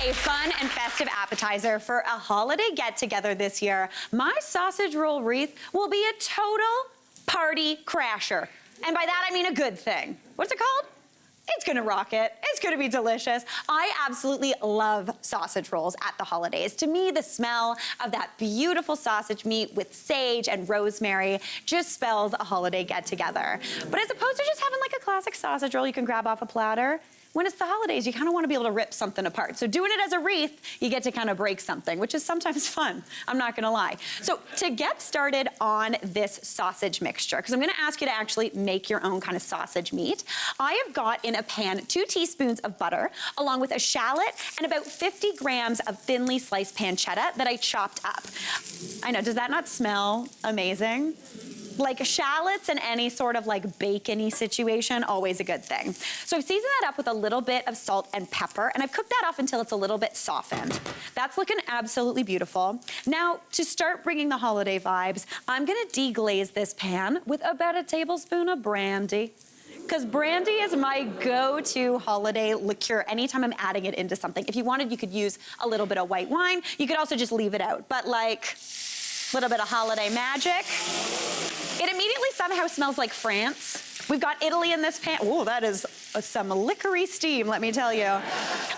a fun and festive appetizer for a holiday get-together this year. My sausage roll wreath will be a total party crasher. And by that, I mean a good thing. What's it called? It's gonna rock it. It's gonna be delicious. I absolutely love sausage rolls at the holidays. To me, the smell of that beautiful sausage meat with sage and rosemary just spells a holiday get-together. But as opposed to just having like a classic sausage roll you can grab off a platter, when it's the holidays, you kind of want to be able to rip something apart. So doing it as a wreath, you get to kind of break something, which is sometimes fun, I'm not gonna lie. So to get started on this sausage mixture, because I'm gonna ask you to actually make your own kind of sausage meat, I have got in a pan 2 teaspoons of butter, along with a shallot and about 50 grams of thinly sliced pancetta that I chopped up. I know, does that not smell amazing? Like shallots and any sort of like bacon-y situation, always a good thing. So I've seasoned that up with a little bit of salt and pepper, and I've cooked that off until it's a little bit softened. That's looking absolutely beautiful. Now, to start bringing the holiday vibes, I'm gonna deglaze this pan with about a tablespoon of brandy. Because brandy is my go-to holiday liqueur anytime I'm adding it into something. If you wanted, you could use a little bit of white wine. You could also just leave it out, but like, a little bit of holiday magic. It immediately somehow smells like France. We've got Italy in this pan. Oh, that is some liquor-y steam, let me tell you.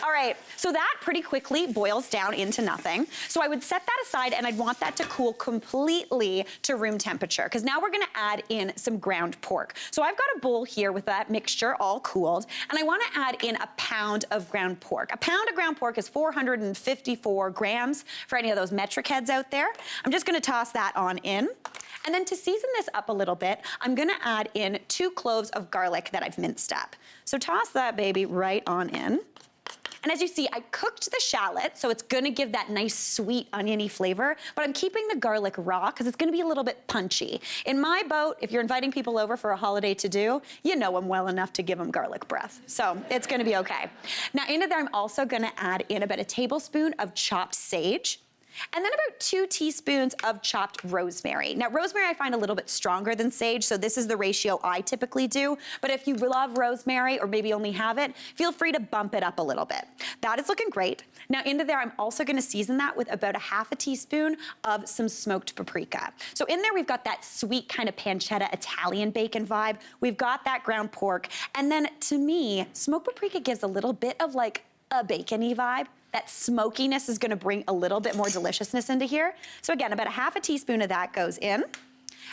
All right, so that pretty quickly boils down into nothing. So I would set that aside and I'd want that to cool completely to room temperature, because now we're gonna add in some ground pork. So I've got a bowl here with that mixture all cooled, and I wanna add in a pound of ground pork. A pound of ground pork is 454 grams for any of those metric heads out there. I'm just gonna toss that on in. And then to season this up a little bit, I'm gonna add in 2 cloves of garlic that I've minced up. So toss that baby right on in. And as you see, I cooked the shallot, so it's gonna give that nice sweet oniony flavor, but I'm keeping the garlic raw because it's gonna be a little bit punchy. In my boat, if you're inviting people over for a holiday to do, you know them well enough to give them garlic breath. So it's gonna be okay. Now into there, I'm also gonna add in about a tablespoon of chopped sage, and then about 2 teaspoons of chopped rosemary. Now, rosemary I find a little bit stronger than sage, so this is the ratio I typically do. But if you love rosemary or maybe only have it, feel free to bump it up a little bit. That is looking great. Now, into there, I'm also gonna season that with about a half a teaspoon of some smoked paprika. So in there, we've got that sweet kind of pancetta Italian bacon vibe. We've got that ground pork. And then to me, smoked paprika gives a little bit of like a bacon-y vibe. That smokiness is gonna bring a little bit more deliciousness into here. So again, about a half a teaspoon of that goes in.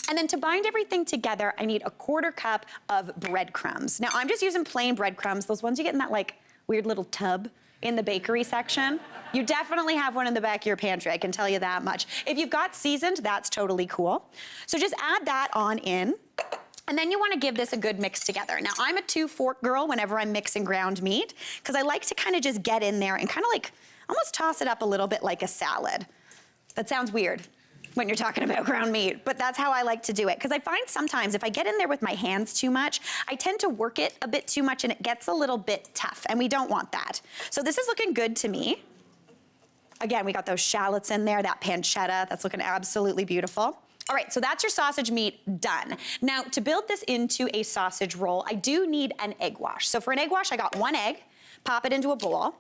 And then to bind everything together, I need a 1/4 cup of breadcrumbs. Now I'm just using plain breadcrumbs, those ones you get in that like weird little tub in the bakery section. You definitely have one in the back of your pantry, I can tell you that much. If you've got seasoned, that's totally cool. So just add that on in. And then you wanna give this a good mix together. Now, I'm a 2-fork girl whenever I'm mixing ground meat, because I like to kind of just get in there and kind of like, almost toss it up a little bit like a salad. That sounds weird when you're talking about ground meat, but that's how I like to do it. Because I find sometimes if I get in there with my hands too much, I tend to work it a bit too much and it gets a little bit tough, and we don't want that. So this is looking good to me. Again, we got those shallots in there, that pancetta, that's looking absolutely beautiful. All right, so that's your sausage meat done. Now, to build this into a sausage roll, I do need an egg wash. So for an egg wash, I got 1 egg, pop it into a bowl,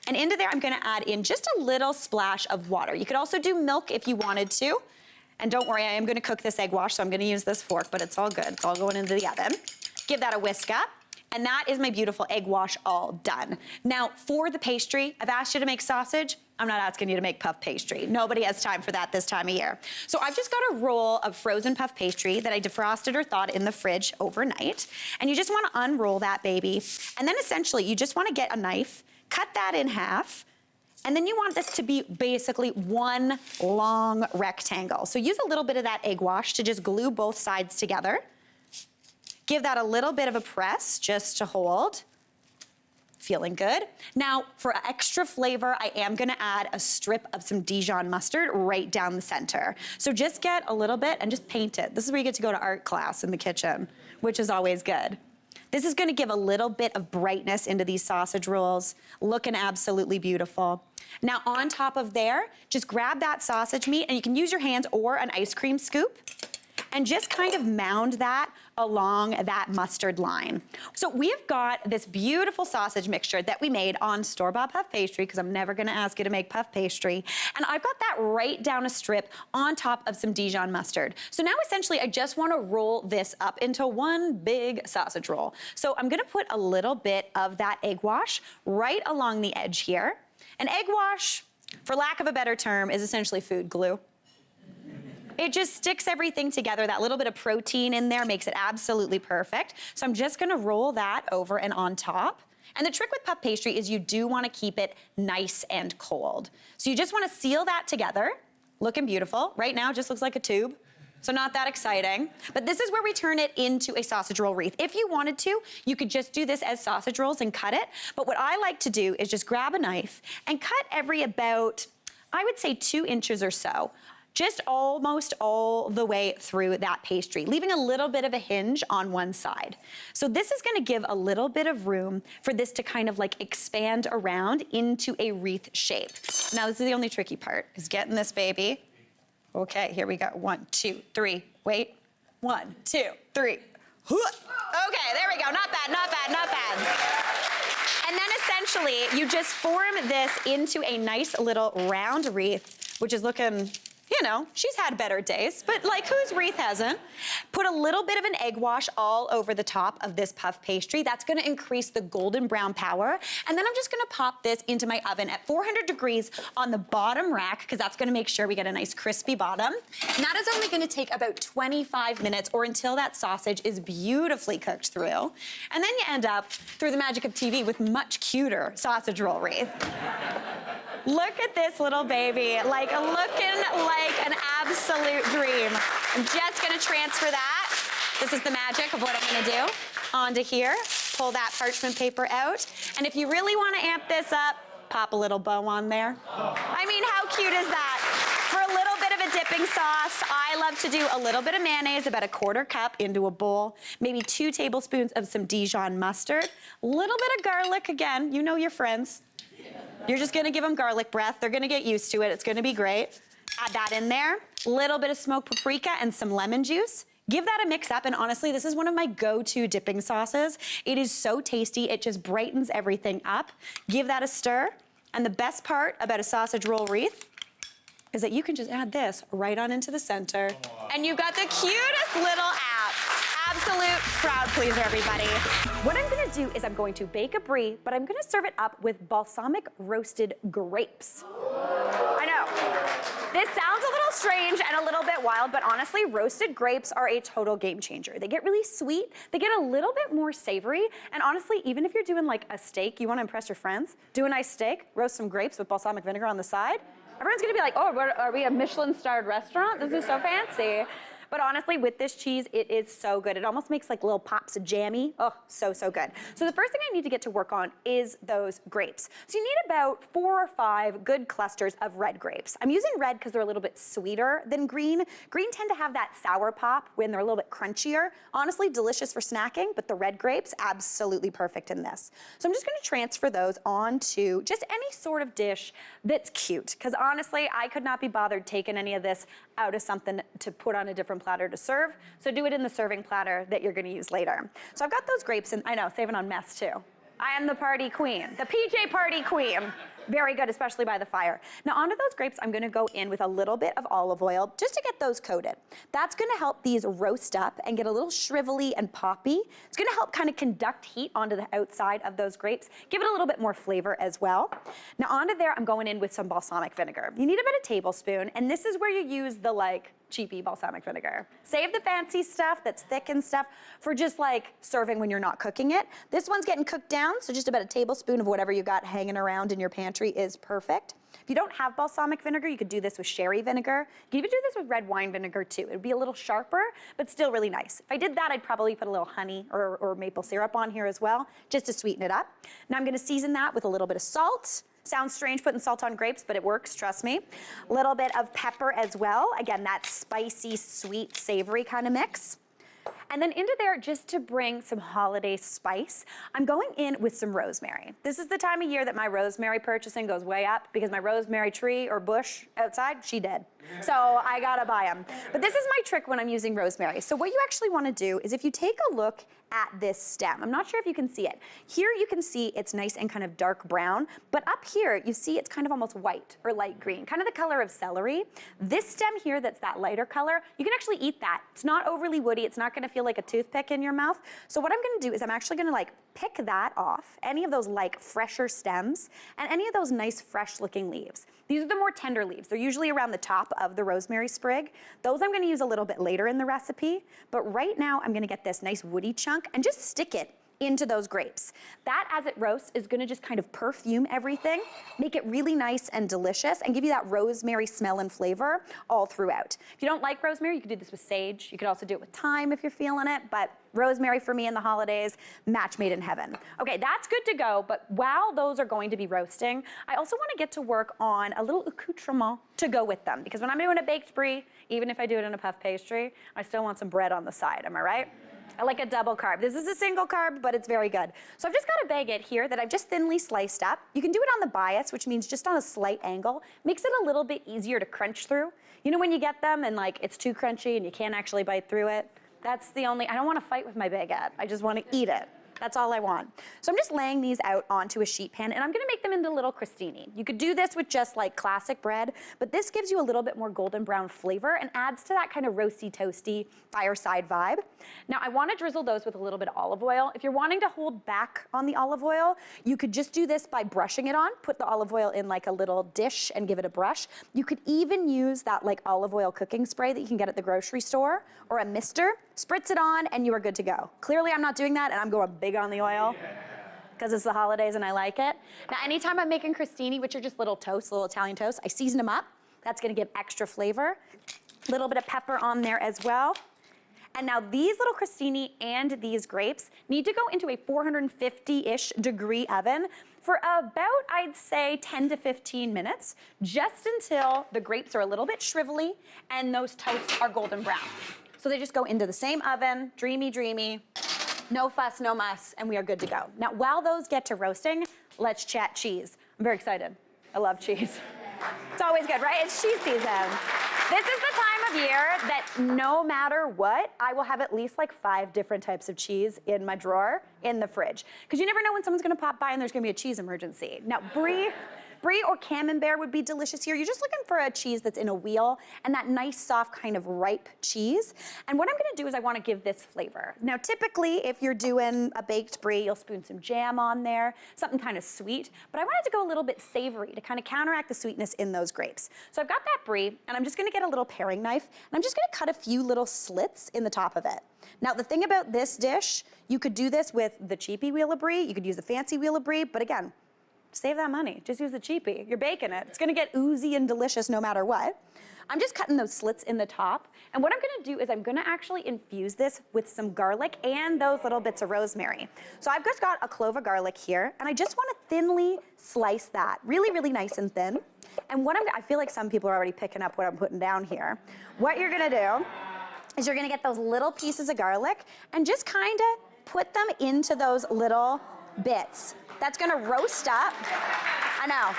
and into there, I'm gonna add in just a little splash of water. You could also do milk if you wanted to. And don't worry, I am gonna cook this egg wash, so I'm gonna use this fork, but it's all good. It's all going into the oven. Give that a whisk up. And that is my beautiful egg wash all done. Now, for the pastry, I've asked you to make sausage. I'm not asking you to make puff pastry. Nobody has time for that this time of year. So I've just got a roll of frozen puff pastry that I defrosted or thawed in the fridge overnight. And you just wanna unroll that baby. And then essentially, you just wanna get a knife, cut that in half, and then you want this to be basically one long rectangle. So use a little bit of that egg wash to just glue both sides together. Give that a little bit of a press just to hold. Feeling good. Now, for extra flavor, I am gonna add a strip of some Dijon mustard right down the center. So just get a little bit and just paint it. This is where you get to go to art class in the kitchen, which is always good. This is gonna give a little bit of brightness into these sausage rolls, looking absolutely beautiful. Now on top of there, just grab that sausage meat, and you can use your hands or an ice cream scoop, and just kind of mound that along that mustard line. So we've got this beautiful sausage mixture that we made on store-bought puff pastry, because I'm never gonna ask you to make puff pastry. And I've got that right down a strip on top of some Dijon mustard. So now essentially I just wanna roll this up into one big sausage roll. So I'm gonna put a little bit of that egg wash right along the edge here. And egg wash, for lack of a better term, is essentially food glue. It just sticks everything together. That little bit of protein in there makes it absolutely perfect. So I'm just gonna roll that over and on top. And the trick with puff pastry is you do wanna keep it nice and cold. So you just wanna seal that together, looking beautiful. Right now, it just looks like a tube. So not that exciting. But this is where we turn it into a sausage roll wreath. If you wanted to, you could just do this as sausage rolls and cut it. But what I like to do is just grab a knife and cut every about, I would say 2 inches or so, just almost all the way through that pastry, leaving a little bit of a hinge on one side. So this is gonna give a little bit of room for this to kind of like expand around into a wreath shape. Now this is the only tricky part, is getting this baby. Okay, here we go. 1, 2, 3, wait. 1, 2, 3. Okay, there we go. Not bad, not bad, not bad. And then essentially, you just form this into a nice little round wreath, which is looking, you know, she's had better days, but like whose wreath hasn't? Put a little bit of an egg wash all over the top of this puff pastry. That's gonna increase the golden brown power. And then I'm just gonna pop this into my oven at 400 degrees on the bottom rack, because that's gonna make sure we get a nice crispy bottom. And that is only gonna take about 25 minutes or until that sausage is beautifully cooked through. And then you end up, through the magic of TV, with much cuter sausage roll wreath. Look at this little baby, like looking like an absolute dream. I'm just gonna transfer that. This is the magic of what I'm gonna do. Onto here, pull that parchment paper out. And if you really wanna amp this up, pop a little bow on there. I mean, how cute is that? For a little bit of a dipping sauce, I love to do a little bit of mayonnaise, about a 1/4 cup into a bowl, maybe 2 tablespoons of some Dijon mustard, a little bit of garlic, again, you know your friends. You're just gonna give them garlic breath. They're gonna get used to it. It's gonna be great. Add that in there. Little bit of smoked paprika and some lemon juice. Give that a mix up, and honestly, this is one of my go-to dipping sauces. It is so tasty. It just brightens everything up. Give that a stir. And the best part about a sausage roll wreath is that you can just add this right on into the center. And you've got the cutest little app. Absolute crowd pleaser, everybody. What I'm gonna do is I'm going to bake a brie, but I'm gonna serve it up with balsamic roasted grapes. I know, this sounds a little strange and a little bit wild, but honestly, roasted grapes are a total game changer. They get really sweet, they get a little bit more savory, and honestly, even if you're doing like a steak, you wanna impress your friends, do a nice steak, roast some grapes with balsamic vinegar on the side. Everyone's gonna be like, oh, are we a Michelin-starred restaurant? This is so fancy. But honestly, with this cheese, it is so good. It almost makes like little pops of jammy. Oh, so, so good. So the first thing I need to get to work on is those grapes. So you need about 4 or 5 good clusters of red grapes. I'm using red because they're a little bit sweeter than green. Green tend to have that sour pop when they're a little bit crunchier. Honestly, delicious for snacking, but the red grapes, absolutely perfect in this. So I'm just gonna transfer those onto just any sort of dish that's cute. Because honestly, I could not be bothered taking any of this out of something to put on a different platter to serve. So do it in the serving platter that you're gonna use later. So I've got those grapes, and I know, saving on mess too. I am the party queen, the PJ party queen. Very good, especially by the fire. Now onto those grapes, I'm gonna go in with a little bit of olive oil just to get those coated. That's gonna help these roast up and get a little shrivelly and poppy. It's gonna help kind of conduct heat onto the outside of those grapes, give it a little bit more flavor as well. Now onto there, I'm going in with some balsamic vinegar. You need about a tablespoon, and this is where you use the like cheapy balsamic vinegar. Save the fancy stuff that's thick and stuff for just like serving when you're not cooking it. This one's getting cooked down, so just about a tablespoon of whatever you got hanging around in your pantry is perfect. If you don't have balsamic vinegar, you could do this with sherry vinegar. You can even do this with red wine vinegar too. It would be a little sharper, but still really nice. If I did that, I'd probably put a little honey or maple syrup on here as well, just to sweeten it up. Now I'm gonna season that with a little bit of salt. Sounds strange putting salt on grapes, but it works, trust me. A little bit of pepper as well. Again, that spicy, sweet, savory kind of mix. And then into there, just to bring some holiday spice, I'm going in with some rosemary. This is the time of year that my rosemary purchasing goes way up because my rosemary tree or bush outside, she dead. So I gotta buy them. But this is my trick when I'm using rosemary. So what you actually wanna do is if you take a look at this stem, I'm not sure if you can see it. Here you can see it's nice and kind of dark brown, but up here you see it's kind of almost white or light green, kind of the color of celery. This stem here that's that lighter color, you can actually eat that. It's not overly woody, it's not gonna feel like a toothpick in your mouth. So what I'm gonna do is I'm actually gonna like pick that off, any of those like fresher stems, and any of those nice fresh looking leaves. These are the more tender leaves. They're usually around the top of the rosemary sprig. Those I'm gonna use a little bit later in the recipe, but right now I'm gonna get this nice woody chunk and just stick it into those grapes. That, as it roasts, is gonna just kind of perfume everything, make it really nice and delicious, and give you that rosemary smell and flavor all throughout. If you don't like rosemary, you could do this with sage. You could also do it with thyme if you're feeling it, but rosemary for me in the holidays, match made in heaven. Okay, that's good to go, but while those are going to be roasting, I also wanna get to work on a little accoutrement to go with them, because when I'm doing a baked brie, even if I do it in a puff pastry, I still want some bread on the side, am I right? I like a double carb. This is a single carb, but it's very good. So I've just got a baguette here that I've just thinly sliced up. You can do it on the bias, which means just on a slight angle. Makes it a little bit easier to crunch through. You know when you get them and like it's too crunchy and you can't actually bite through it? That's the only, I don't want to fight with my baguette. I just want to eat it. That's all I want. So I'm just laying these out onto a sheet pan and I'm gonna make them into little crostini. You could do this with just like classic bread, but this gives you a little bit more golden brown flavor and adds to that kind of roasty, toasty, fireside vibe. Now I wanna drizzle those with a little bit of olive oil. If you're wanting to hold back on the olive oil, you could just do this by brushing it on, put the olive oil in like a little dish and give it a brush. You could even use that like olive oil cooking spray that you can get at the grocery store or a mister, spritz it on and you are good to go. Clearly I'm not doing that and I'm going big on the oil because it's the holidays and I like it. Now, anytime I'm making crostini, which are just little toasts, little Italian toasts, I season them up. That's gonna give extra flavor. A little bit of pepper on there as well. And now these little crostini and these grapes need to go into a 450-ish degree oven for about, I'd say, 10 to 15 minutes, just until the grapes are a little bit shrivelly and those toasts are golden brown. So they just go into the same oven, dreamy, dreamy, no fuss, no muss, and we are good to go. Now, while those get to roasting, let's chat cheese. I'm very excited. I love cheese. It's always good, right? It's cheese season. This is the time of year that no matter what, I will have at least like 5 different types of cheese in my drawer in the fridge. Because you never know when someone's gonna pop by and there's gonna be a cheese emergency. Now, Brie or camembert would be delicious here. You're just looking for a cheese that's in a wheel and that nice, soft, kind of ripe cheese. And what I'm gonna do is I wanna give this flavor. Now, typically, if you're doing a baked brie, you'll spoon some jam on there, something kind of sweet. But I wanted to go a little bit savory to kind of counteract the sweetness in those grapes. So I've got that brie, and I'm just gonna get a little paring knife, and I'm just gonna cut a few little slits in the top of it. Now, the thing about this dish, you could do this with the cheapy wheel of brie, you could use the fancy wheel of brie, but again, save that money. Just use the cheapie. You're baking it. It's gonna get oozy and delicious no matter what. I'm just cutting those slits in the top. And what I'm gonna do is I'm gonna actually infuse this with some garlic and those little bits of rosemary. So I've just got a clove of garlic here, and I just wanna thinly slice that, really, really nice and thin. And I feel like some people are already picking up what I'm putting down here. What you're gonna do is you're gonna get those little pieces of garlic and just kinda put them into those little bits. That's gonna roast up. I know.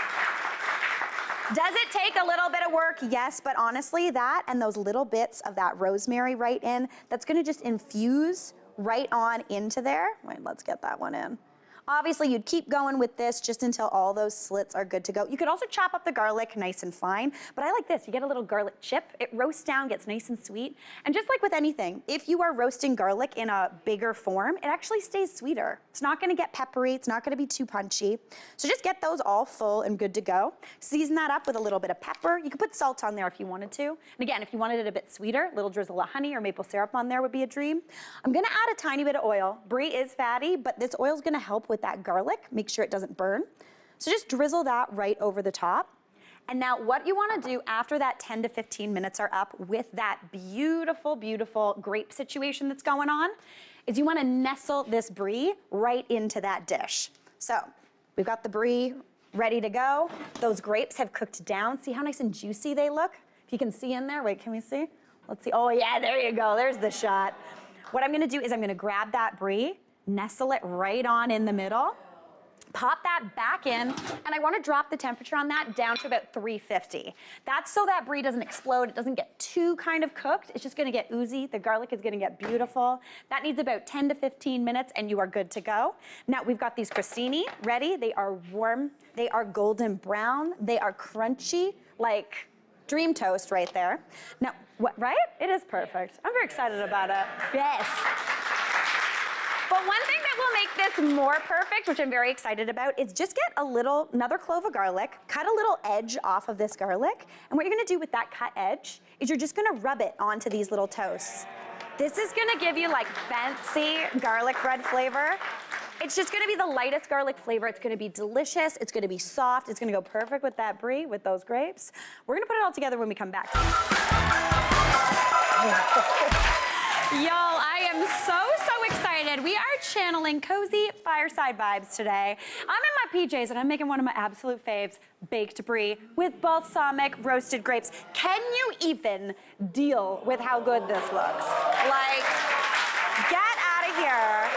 Does it take a little bit of work? Yes, but honestly, that and those little bits of that rosemary right in, that's gonna just infuse right on into there. Wait, let's get that one in. Obviously, you'd keep going with this just until all those slits are good to go. You could also chop up the garlic nice and fine, but I like this. You get a little garlic chip. It roasts down, gets nice and sweet. And just like with anything, if you are roasting garlic in a bigger form, it actually stays sweeter. It's not gonna get peppery. It's not gonna be too punchy. So just get those all full and good to go. Season that up with a little bit of pepper. You could put salt on there if you wanted to. And again, if you wanted it a bit sweeter, a little drizzle of honey or maple syrup on there would be a dream. I'm gonna add a tiny bit of oil. Brie is fatty, but this oil is gonna help with that garlic, make sure it doesn't burn. So just drizzle that right over the top. And now what you wanna do after that 10 to 15 minutes are up with that beautiful, beautiful grape situation that's going on, is you wanna nestle this brie right into that dish. So we've got the brie ready to go. Those grapes have cooked down. See how nice and juicy they look? If you can see in there, wait, can we see? Let's see, oh yeah, there you go, there's the shot. What I'm gonna do is I'm gonna grab that Brie, nestle it right on in the middle, pop that back in, and I wanna drop the temperature on that down to about 350. That's so that Brie doesn't explode, it doesn't get too kind of cooked, it's just gonna get oozy, the garlic is gonna get beautiful. That needs about 10 to 15 minutes and you are good to go. Now we've got these crostini ready, they are warm, they are golden brown, they are crunchy, like dream toast right there. Now, what, right? It is perfect. I'm very excited about it. Yes. But one thing that will make this more perfect, which I'm very excited about, is just get another clove of garlic, cut a little edge off of this garlic, and what you're gonna do with that cut edge is you're just gonna rub it onto these little toasts. This is gonna give you like fancy garlic bread flavor. It's just gonna be the lightest garlic flavor. It's gonna be delicious, it's gonna be soft, it's gonna go perfect with that Brie, with those grapes. We're gonna put it all together when we come back. Y'all, I am so excited. We are channeling cozy fireside vibes today. I'm in my PJs and I'm making one of my absolute faves, baked Brie with balsamic roasted grapes. Can you even deal with how good this looks? Like, get out of here.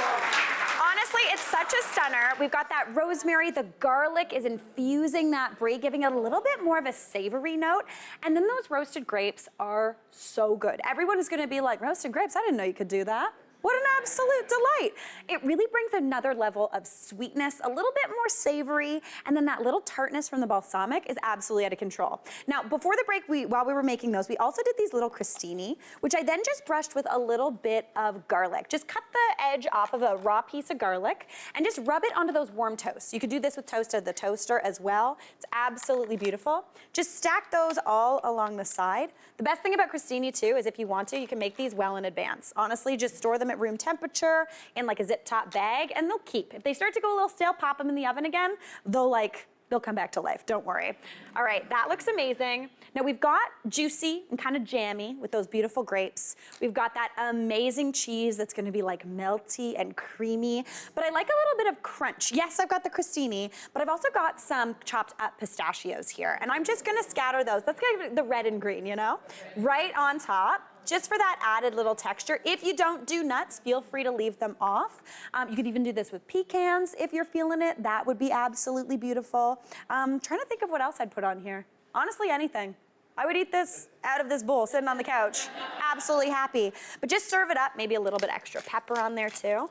Honestly, it's such a stunner. We've got that rosemary, the garlic is infusing that Brie, giving it a little bit more of a savory note. And then those roasted grapes are so good. Everyone is gonna be like, roasted grapes? I didn't know you could do that. What an absolute delight. It really brings another level of sweetness, a little bit more savory, and then that little tartness from the balsamic is absolutely out of control. Now, before the break, while we were making those, we also did these little crostini, which I then just brushed with a little bit of garlic. Just cut the edge off of a raw piece of garlic and just rub it onto those warm toasts. You could do this with toast of the toaster as well. It's absolutely beautiful. Just stack those all along the side. The best thing about crostini too is if you want to, you can make these well in advance. Honestly, just store them at room temperature in like a zip top bag and they'll keep. If they start to go a little stale, pop them in the oven again, they'll come back to life, don't worry. All right, that looks amazing. Now we've got juicy and kind of jammy with those beautiful grapes. We've got that amazing cheese that's gonna be like melty and creamy, but I like a little bit of crunch. Yes, I've got the crostini, but I've also got some chopped up pistachios here, and I'm just gonna scatter those. That's gonna be the red and green, you know? Right on top. Just for that added little texture. If you don't do nuts, feel free to leave them off. You could even do this with pecans if you're feeling it. That would be absolutely beautiful. Trying to think of what else I'd put on here. Honestly, anything. I would eat this out of this bowl, sitting on the couch. Absolutely happy. But just serve it up, maybe a little bit extra pepper on there too.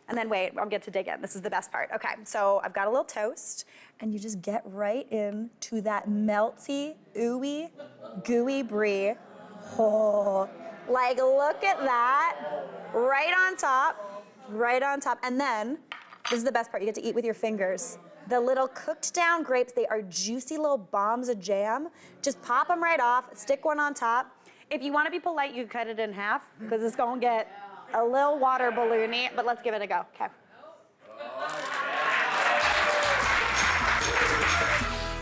And then wait, I'll get to dig in. This is the best part. Okay, so I've got a little toast, and you just get right into that melty, ooey, gooey Brie. Oh, like look at that, right on top, right on top. And then, this is the best part, you get to eat with your fingers. The little cooked down grapes, they are juicy little bombs of jam. Just pop them right off, stick one on top. If you wanna be polite, you cut it in half, because it's gonna get a little water balloony, but let's give it a go, okay.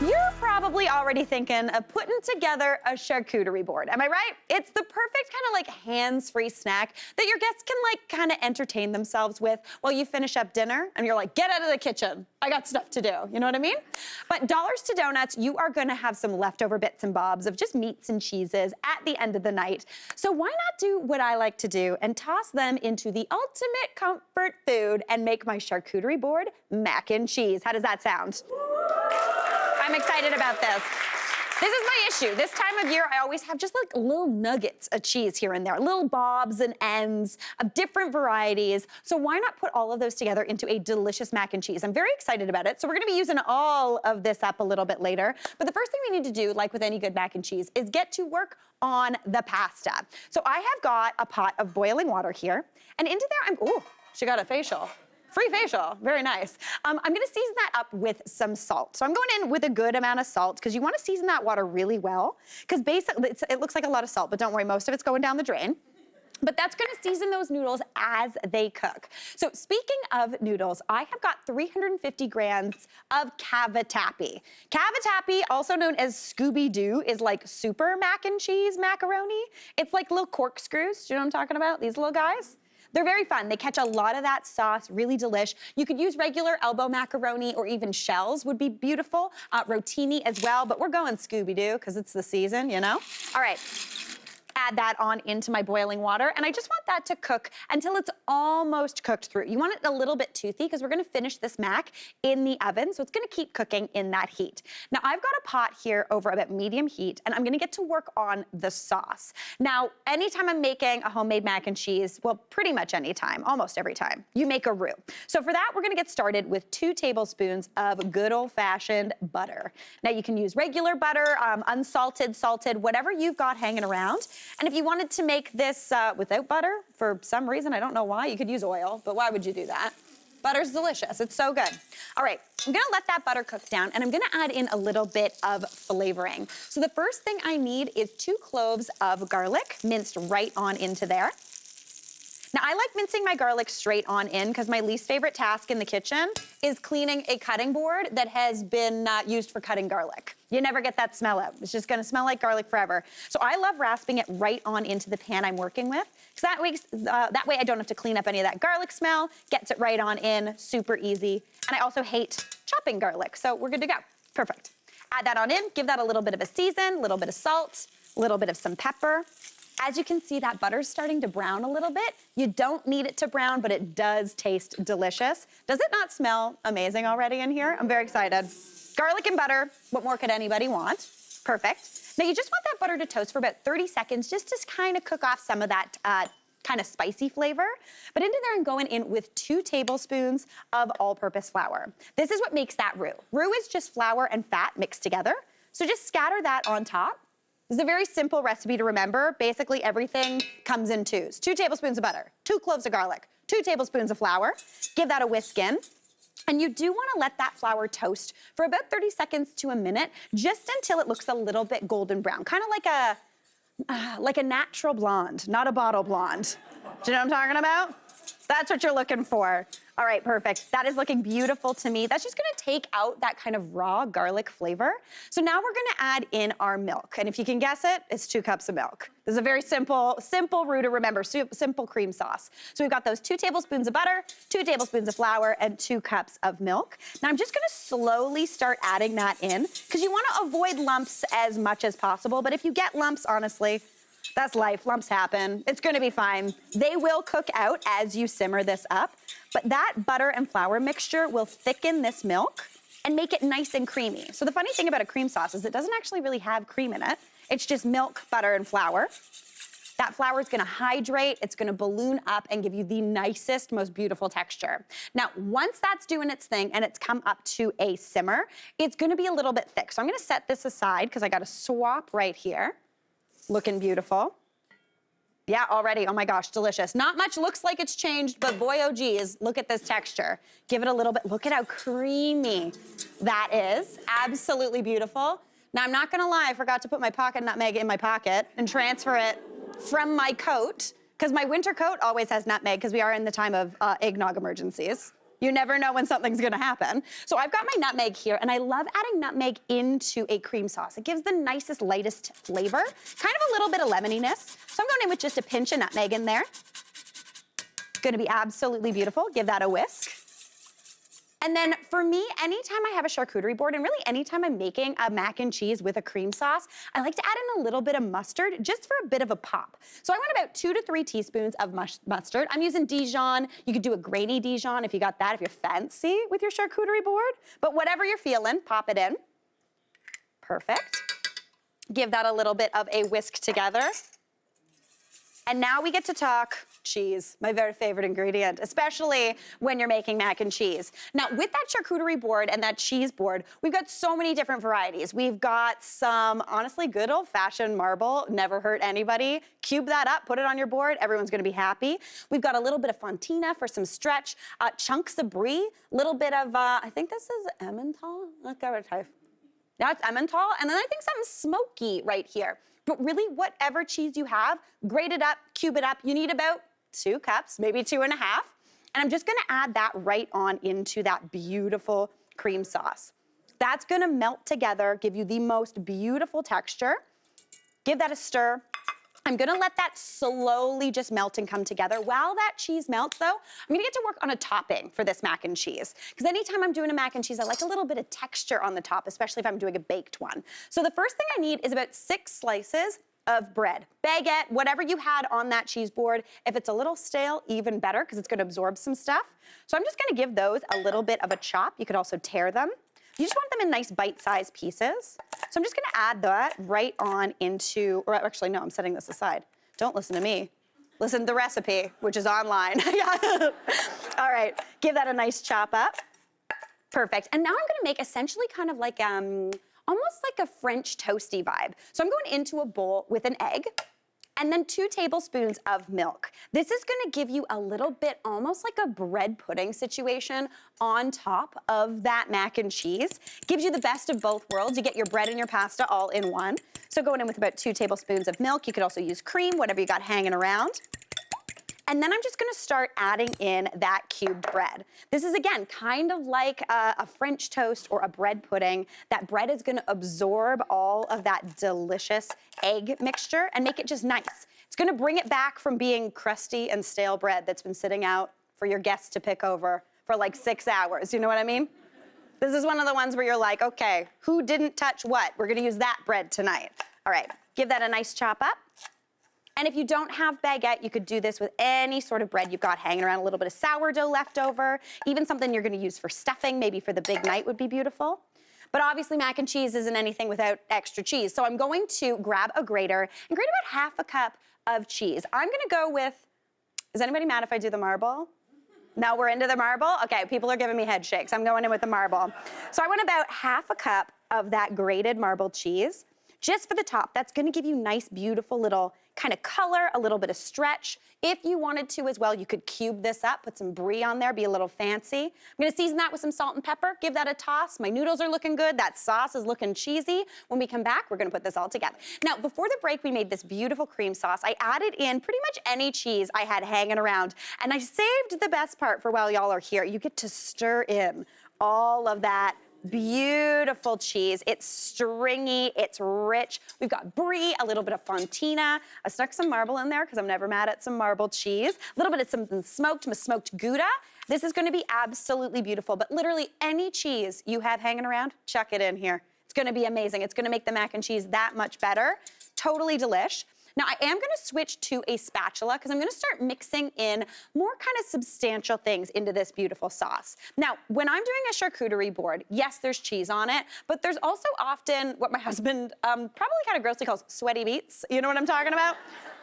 You're probably already thinking of putting together a charcuterie board. Am I right? It's the perfect kind of like hands-free snack that your guests can like kind of entertain themselves with while you finish up dinner and you're like, get out of the kitchen. I got stuff to do. You know what I mean? But dollars to donuts, you are gonna have some leftover bits and bobs of just meats and cheeses at the end of the night. So why not do what I like to do and toss them into the ultimate comfort food and make my charcuterie board mac and cheese. How does that sound? I'm excited about this. This is my issue. This time of year, I always have just like little nuggets of cheese here and there, little bobs and ends of different varieties. So why not put all of those together into a delicious mac and cheese? I'm very excited about it. So we're gonna be using all of this up a little bit later. But the first thing we need to do, like with any good mac and cheese, is get to work on the pasta. So I have got a pot of boiling water here. And into there, ooh, she got a facial. Free facial, very nice. I'm gonna season that up with some salt. So I'm going in with a good amount of salt because you wanna season that water really well because basically it looks like a lot of salt, but don't worry, most of it's going down the drain. But that's gonna season those noodles as they cook. So speaking of noodles, I have got 350 grams of cavatappi. Cavatappi, also known as Scooby-Doo, is like super mac and cheese macaroni. It's like little corkscrews, do you know what I'm talking about? These little guys. They're very fun. They catch a lot of that sauce, really delish. You could use regular elbow macaroni or even shells would be beautiful. Rotini as well, but we're going Scooby-Doo because it's the season, you know? All right. Add that on into my boiling water, and I just want that to cook until it's almost cooked through. You want it a little bit toothy because we're gonna finish this mac in the oven, so it's gonna keep cooking in that heat. Now, I've got a pot here over about medium heat, and I'm gonna get to work on the sauce. Now, anytime I'm making a homemade mac and cheese, well, pretty much anytime, almost every time, you make a roux. So for that, we're gonna get started with 2 tablespoons of good old-fashioned butter. Now, you can use regular butter, unsalted, salted, whatever you've got hanging around. And if you wanted to make this without butter, for some reason, I don't know why, you could use oil, but why would you do that? Butter's delicious, it's so good. All right, I'm gonna let that butter cook down, and I'm gonna add in a little bit of flavoring. So the first thing I need is 2 cloves of garlic, minced right on into there. Now, I like mincing my garlic straight on in because my least favorite task in the kitchen is cleaning a cutting board that has been used for cutting garlic. You never get that smell out. It's just gonna smell like garlic forever. So I love rasping it right on into the pan I'm working with, because that way I don't have to clean up any of that garlic smell, gets it right on in, super easy. And I also hate chopping garlic, so we're good to go. Perfect. Add that on in, give that a little bit of a season, a little bit of salt, a little bit of some pepper. As you can see, that butter's starting to brown a little bit. You don't need it to brown, but it does taste delicious. Does it not smell amazing already in here? I'm very excited. Garlic and butter, what more could anybody want? Perfect. Now you just want that butter to toast for about 30 seconds just to kind of cook off some of that kind of spicy flavor. But into there, I'm going in with 2 tablespoons of all-purpose flour. This is what makes that roux. Roux is just flour and fat mixed together. So just scatter that on top. This is a very simple recipe to remember. Basically, everything comes in 2s. 2 tablespoons of butter, 2 cloves of garlic, 2 tablespoons of flour. Give that a whisk in. And you do want to let that flour toast for about 30 seconds to a minute, just until it looks a little bit golden brown, kind of like a natural blonde, not a bottle blonde. Do you know what I'm talking about? That's what you're looking for. All right, perfect. That is looking beautiful to me. That's just gonna take out that kind of raw garlic flavor. So now we're gonna add in our milk. And if you can guess it, it's 2 cups of milk. This is a very simple roux to remember, simple cream sauce. So we've got those 2 tablespoons of butter, 2 tablespoons of flour, and 2 cups of milk. Now I'm just gonna slowly start adding that in, because you wanna avoid lumps as much as possible. But if you get lumps, honestly, that's life, lumps happen. It's gonna be fine. They will cook out as you simmer this up, but that butter and flour mixture will thicken this milk and make it nice and creamy. So the funny thing about a cream sauce is it doesn't actually really have cream in it. It's just milk, butter, and flour. That flour is gonna hydrate, it's gonna balloon up and give you the nicest, most beautiful texture. Now, once that's doing its thing and it's come up to a simmer, it's gonna be a little bit thick. So I'm gonna set this aside because I got a swap right here. Looking beautiful. Yeah, already, oh my gosh, delicious. Not much looks like it's changed, but boy, oh geez, look at this texture. Give it a little bit, look at how creamy that is. Absolutely beautiful. Now, I'm not gonna lie, I forgot to put my pocket nutmeg in my pocket and transfer it from my coat, because my winter coat always has nutmeg, because we are in the time of eggnog emergencies. You never know when something's gonna happen. So I've got my nutmeg here, and I love adding nutmeg into a cream sauce. It gives the nicest, lightest flavor, kind of a little bit of lemoniness. So I'm going in with just a pinch of nutmeg in there. Gonna be absolutely beautiful. Give that a whisk. And then for me, anytime I have a charcuterie board, and really anytime I'm making a mac and cheese with a cream sauce, I like to add in a little bit of mustard just for a bit of a pop. So I want about 2 to 3 teaspoons of mustard. I'm using Dijon. You could do a grainy Dijon if you got that, if you're fancy with your charcuterie board. But whatever you're feeling, pop it in. Perfect. Give that a little bit of a whisk together. And now we get to talk cheese, my very favorite ingredient, especially when you're making mac and cheese. Now, with that charcuterie board and that cheese board, we've got so many different varieties. We've got some, honestly, good old-fashioned marble, never hurt anybody. Cube that up, put it on your board, everyone's gonna be happy. We've got a little bit of fontina for some stretch, chunks of brie, little bit of, I think this is Emmental. Let's go type. Now it's Emmental, and then I think something smoky right here. But really, whatever cheese you have, grate it up, cube it up. You need about 2 cups, maybe 2 and a half. And I'm just gonna add that right on into that beautiful cream sauce. That's gonna melt together, give you the most beautiful texture. Give that a stir. I'm gonna let that slowly just melt and come together. While that cheese melts though, I'm gonna get to work on a topping for this mac and cheese. Because anytime I'm doing a mac and cheese, I like a little bit of texture on the top, especially if I'm doing a baked one. So the first thing I need is about 6 slices of bread. Baguette, whatever you had on that cheese board. If it's a little stale, even better, because it's gonna absorb some stuff. So I'm just gonna give those a little bit of a chop. You could also tear them. You just want them in nice bite-sized pieces. So I'm just gonna add that right on into, or actually no, I'm setting this aside. Don't listen to me. Listen to the recipe, which is online. All right, give that a nice chop up. Perfect, and now I'm gonna make essentially kind of like, almost like a French toasty vibe. So I'm going into a bowl with an egg, and then 2 tablespoons of milk. This is gonna give you a little bit, almost like a bread pudding situation on top of that mac and cheese. Gives you the best of both worlds. You get your bread and your pasta all in one. So going in with about 2 tablespoons of milk. You could also use cream, whatever you got hanging around. And then I'm just gonna start adding in that cubed bread. This is, again, kind of like a French toast or a bread pudding. That bread is gonna absorb all of that delicious egg mixture and make it just nice. It's gonna bring it back from being crusty and stale bread that's been sitting out for your guests to pick over for like 6 hours, you know what I mean? This is one of the ones where you're like, okay, who didn't touch what? We're gonna use that bread tonight. All right, give that a nice chop up. And if you don't have baguette, you could do this with any sort of bread you've got hanging around, a little bit of sourdough left over, even something you're gonna use for stuffing, maybe for the big night would be beautiful. But obviously mac and cheese isn't anything without extra cheese. So I'm going to grab a grater and grate about half a cup of cheese. I'm gonna go with, is anybody mad if I do the marble? No, we're into the marble? Okay, people are giving me head shakes. I'm going in with the marble. So I want about half a cup of that grated marbled cheese. Just for the top, that's gonna give you nice, beautiful little kind of color, a little bit of stretch. If you wanted to as well, you could cube this up, put some brie on there, be a little fancy. I'm gonna season that with some salt and pepper, give that a toss. My noodles are looking good, that sauce is looking cheesy. When we come back, we're gonna put this all together. Now, before the break, we made this beautiful cream sauce. I added in pretty much any cheese I had hanging around, and I saved the best part for while y'all are here. You get to stir in all of that beautiful cheese. It's stringy, it's rich. We've got brie, a little bit of fontina. I stuck some marble in there because I'm never mad at some marbled cheese. A little bit of something smoked Gouda. This is gonna be absolutely beautiful, but literally any cheese you have hanging around, chuck it in here. It's gonna be amazing. It's gonna make the mac and cheese that much better. Totally delish. Now, I am gonna switch to a spatula because I'm gonna start mixing in more kind of substantial things into this beautiful sauce. Now, when I'm doing a charcuterie board, yes, there's cheese on it, but there's also often what my husband probably kind of grossly calls sweaty meats. You know what I'm talking about?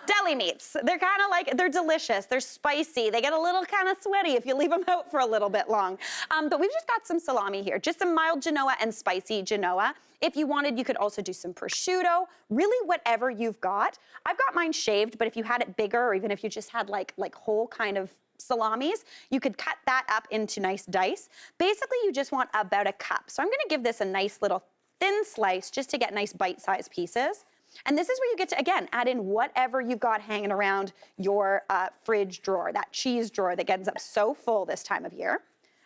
Deli meats. They're kind of like, they're delicious, they're spicy, they get a little kind of sweaty if you leave them out for a little bit long. But we've just got some salami here, just some mild Genoa and spicy Genoa. If you wanted, you could also do some prosciutto, really whatever you've got. I've got mine shaved, but if you had it bigger, or even if you just had like whole kind of salamis, you could cut that up into nice dice. Basically, you just want about a cup. So I'm gonna give this a nice little thin slice just to get nice bite-sized pieces. And this is where you get to, again, add in whatever you've got hanging around your fridge drawer, that cheese drawer that gets up so full this time of year.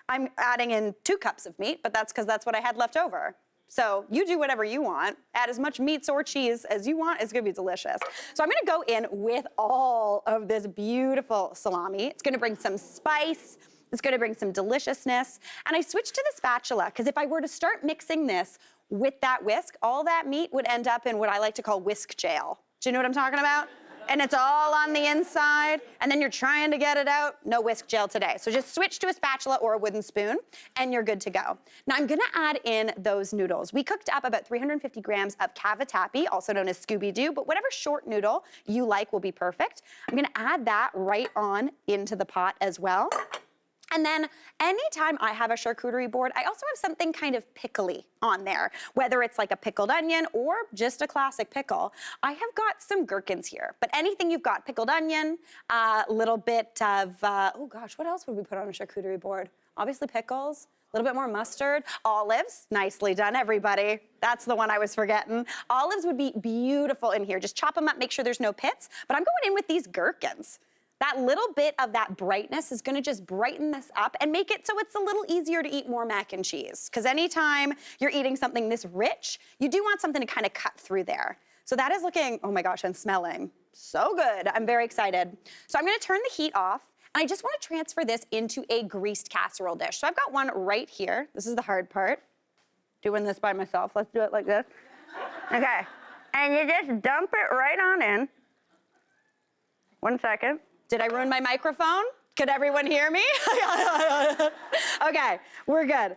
I'm adding in 2 cups of meat, but that's because that's what I had left over. So you do whatever you want. Add as much meats or cheese as you want. It's gonna be delicious. So I'm gonna go in with all of this beautiful salami. It's gonna bring some spice. It's gonna bring some deliciousness. And I switched to the spatula because if I were to start mixing this with that whisk, all that meat would end up in what I like to call whisk jail. Do you know what I'm talking about? And it's all on the inside, and then you're trying to get it out. No whisk gel today. So just switch to a spatula or a wooden spoon, and you're good to go. Now I'm gonna add in those noodles. We cooked up about 350 grams of cavatappi, also known as Scooby-Doo, but whatever short noodle you like will be perfect. I'm gonna add that right on into the pot as well. And then anytime I have a charcuterie board, I also have something kind of pickly on there, whether it's like a pickled onion or just a classic pickle. I have got some gherkins here, but anything you've got, pickled onion, a little bit of, oh gosh, what else would we put on a charcuterie board? Obviously pickles, a little bit more mustard, olives, nicely done everybody. That's the one I was forgetting. Olives would be beautiful in here. Just chop them up, make sure there's no pits, but I'm going in with these gherkins. That little bit of that brightness is gonna just brighten this up and make it so it's a little easier to eat more mac and cheese. Because anytime you're eating something this rich, you do want something to kind of cut through there. So that is looking, oh my gosh, and smelling so good. I'm very excited. So I'm gonna turn the heat off, and I just wanna transfer this into a greased casserole dish. So I've got one right here. This is the hard part. Doing this by myself, let's do it like this. Okay, And you just dump it right on in. 1 second. Did I ruin my microphone? Could everyone hear me? Okay, we're good.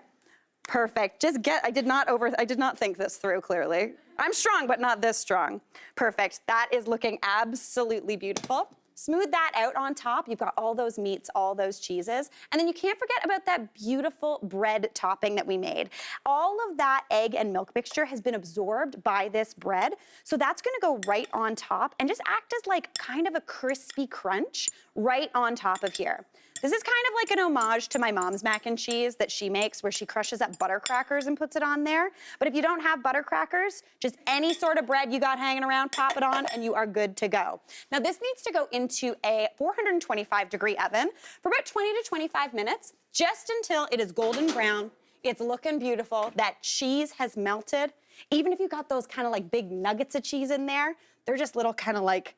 Perfect. I did not think this through clearly. I'm strong, but not this strong. Perfect. That is looking absolutely beautiful. Smooth that out on top. You've got all those meats, all those cheeses. And then you can't forget about that beautiful bread topping that we made. All of that egg and milk mixture has been absorbed by this bread. So that's gonna go right on top and just act as like kind of a crispy crunch right on top of here. This is kind of like an homage to my mom's mac and cheese that she makes where she crushes up butter crackers and puts it on there. But if you don't have butter crackers, just any sort of bread you got hanging around, pop it on and you are good to go. Now this needs to go into a 425-degree oven for about 20 to 25 minutes, just until it is golden brown, it's looking beautiful, that cheese has melted. Even if you got those kind of like big nuggets of cheese in there, they're just little kind of like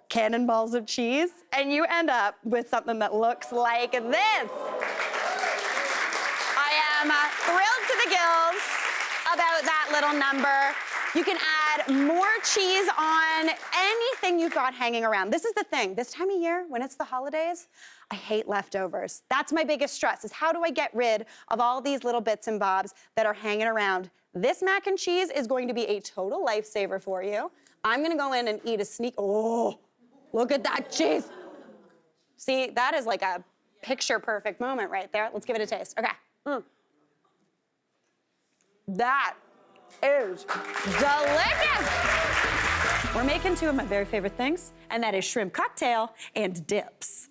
cannonballs of cheese, and you end up with something that looks like this. I am thrilled to the gills about that little number. You can add more cheese on anything you've got hanging around. This is the thing, this time of year, when it's the holidays, I hate leftovers. That's my biggest stress, is how do I get rid of all these little bits and bobs that are hanging around? This mac and cheese is going to be a total lifesaver for you. I'm gonna go in and eat a sneak, oh, look at that cheese. See, that is like a picture perfect moment right there. Let's give it a taste, okay. That is delicious. We're making two of my very favorite things, and that is shrimp cocktail and dips.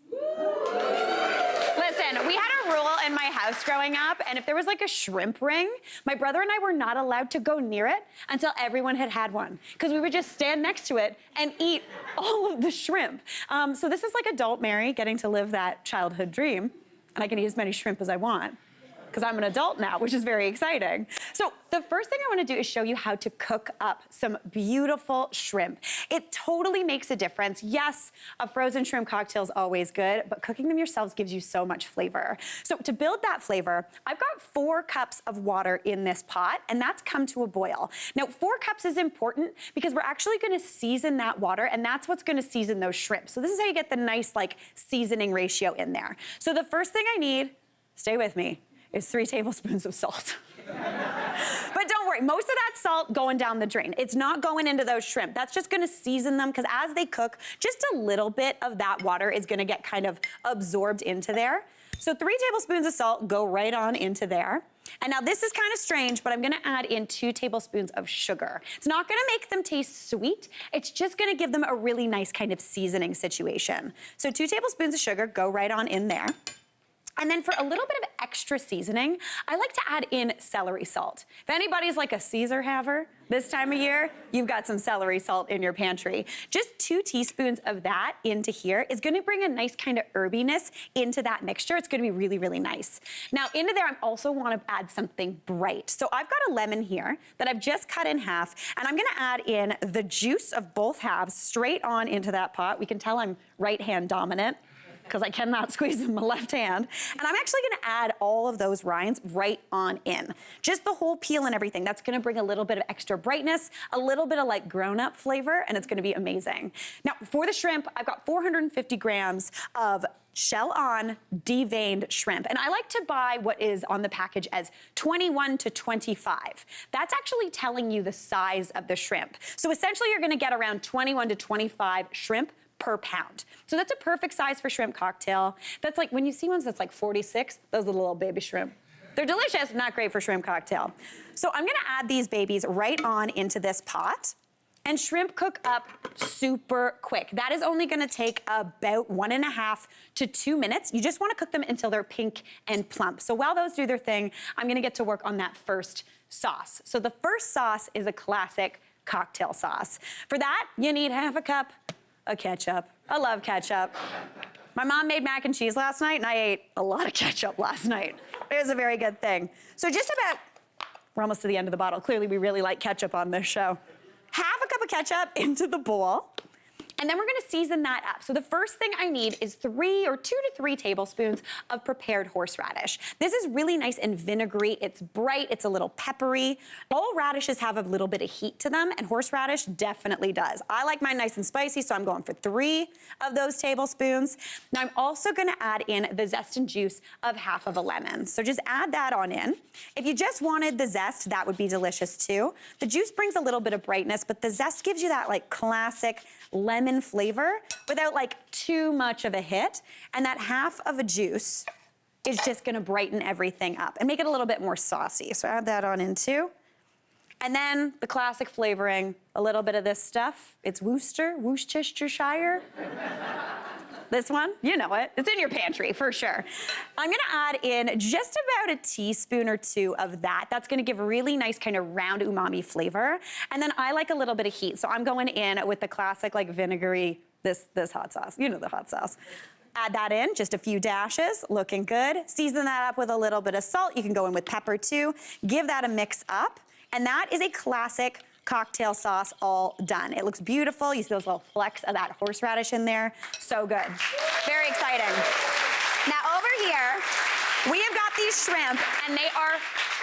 Listen, we had a rule in my house growing up, and if there was like a shrimp ring, my brother and I were not allowed to go near it until everyone had had one, because we would just stand next to it and eat all of the shrimp. So this is like adult Mary getting to live that childhood dream, and I can eat as many shrimp as I want, because I'm an adult now, which is very exciting. So the first thing I wanna do is show you how to cook up some beautiful shrimp. It totally makes a difference. Yes, a frozen shrimp cocktail is always good, but cooking them yourselves gives you so much flavor. So to build that flavor, I've got 4 cups of water in this pot, and that's come to a boil. Now, 4 cups is important because we're actually gonna season that water, and that's what's gonna season those shrimp. So this is how you get the nice, like, seasoning ratio in there. So the first thing I need, stay with me, is 3 tablespoons of salt. But don't worry, most of that salt going down the drain. It's not going into those shrimp. That's just gonna season them, because as they cook, just a little bit of that water is gonna get kind of absorbed into there. So 3 tablespoons of salt go right on into there. And now this is kind of strange, but I'm gonna add in 2 tablespoons of sugar. It's not gonna make them taste sweet. It's just gonna give them a really nice kind of seasoning situation. So 2 tablespoons of sugar go right on in there. And then for a little bit of extra seasoning, I like to add in celery salt. If anybody's like a Caesar haver this time of year, you've got some celery salt in your pantry. Just 2 teaspoons of that into here is gonna bring a nice kind of herbiness into that mixture. It's gonna be really, really nice. Now into there, I also wanna add something bright. So I've got a lemon here that I've just cut in half, and I'm gonna add in the juice of both halves straight on into that pot. We can tell I'm right-hand dominant, because I cannot squeeze in my left hand. And I'm actually gonna add all of those rinds right on in. Just the whole peel and everything. That's gonna bring a little bit of extra brightness, a little bit of like grown-up flavor, and it's gonna be amazing. Now, for the shrimp, I've got 450 grams of shell-on, deveined shrimp. And I like to buy what is on the package as 21 to 25. That's actually telling you the size of the shrimp. So essentially, you're gonna get around 21 to 25 shrimp per pound. So that's a perfect size for shrimp cocktail. That's like, when you see ones that's like 46, those are the little baby shrimp. They're delicious, not great for shrimp cocktail. So I'm gonna add these babies right on into this pot, and shrimp cook up super quick. That is only gonna take about 1.5 to 2 minutes. You just wanna cook them until they're pink and plump. So while those do their thing, I'm gonna get to work on that first sauce. So the first sauce is a classic cocktail sauce. For that, you need 1/2 cup of ketchup. I love ketchup. My mom made mac and cheese last night, and I ate a lot of ketchup last night. It was a very good thing. So just about, we're almost to the end of the bottle. Clearly, we really like ketchup on this show. 1/2 cup of ketchup into the bowl. And then we're gonna season that up. So the first thing I need is 2 to 3 tablespoons of prepared horseradish. This is really nice and vinegary. It's bright, it's a little peppery. All radishes have a little bit of heat to them, and horseradish definitely does. I like mine nice and spicy, so I'm going for 3 of those tablespoons. Now I'm also gonna add in the zest and juice of half of a lemon. So just add that on in. If you just wanted the zest, that would be delicious too. The juice brings a little bit of brightness, but the zest gives you that like classic lemon flavor without like too much of a hit. And that half of a juice is just gonna brighten everything up and make it a little bit more saucy. So add that on in too. And then the classic flavoring, a little bit of this stuff. It's Worcestershire. This one, you know it. It's in your pantry for sure. I'm gonna add in just about a teaspoon or 2 of that. That's gonna give a really nice kind of round umami flavor. And then I like a little bit of heat, so I'm going in with the classic like vinegary, this hot sauce. You know the hot sauce. Add that in, just a few dashes, looking good. Season that up with a little bit of salt. You can go in with pepper too. Give that a mix up. And that is a classic cocktail sauce all done. It looks beautiful. You see those little flecks of that horseradish in there. So good. Very exciting. Now over here, we have got these shrimp and they are